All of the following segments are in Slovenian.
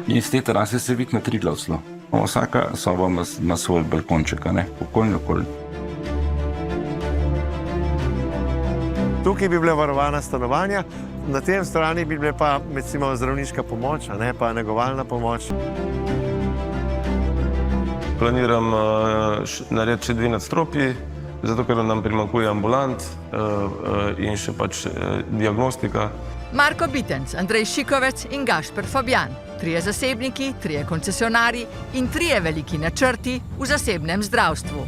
In z te terase se vidi na Triglavslo. Vsaka soba ima svoj balkonček, okoli. Tukaj bi bile varovana stanovanja, na tem strani bi bile pa recimo zdravniška pomoč, pa negovalna pomoč. Planiram narediti še 2 nadstropji, zato ker nam primanjkuje ambulant in še diagnostika. Marko Bitenc, Andrej Šikovec in Gašper Fabjan. 3 zasebniki, 3 koncesionarji in 3 veliki načrti v zasebnem zdravstvu.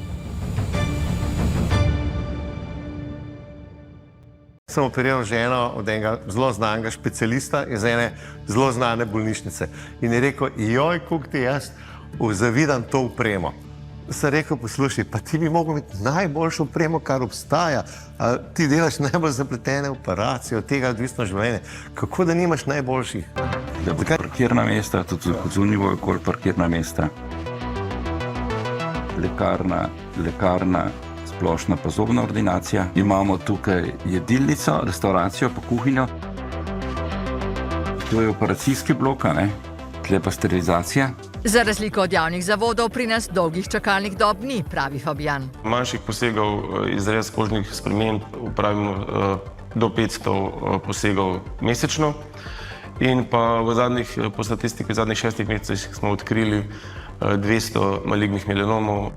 Sem operiral ženo od enega zelo znanega specialista iz ene zelo znane bolnišnice. In je rekel, joj, kako ti jaz zavidam to opremo. Sem rekel, poslušaj, pa ti bi mogel imeti najboljšo opremo, kar obstaja. Ti delaš najbolj zapletene operacije, od tega odvisno življenje. Kako da nimaš najboljših? Parkirna mesta, tudi zunaj okoli parkirna mesta. Lekarna, splošna pa zobna ordinacija. Imamo tukaj jedilnico, restauracijo pa kuhinjo. To je operacijski blok, tle pa sterilizacija. Za razliko od javnih zavodov pri nas dolgih čakalnih dob ni, pravi Fabjan. Manjših posegov, izrez kožnih sprememb upravimo do 500 posegov mesečno. In pa po statistiki v zadnjih 6 mesecih smo odkrili 200 malignih melanomov.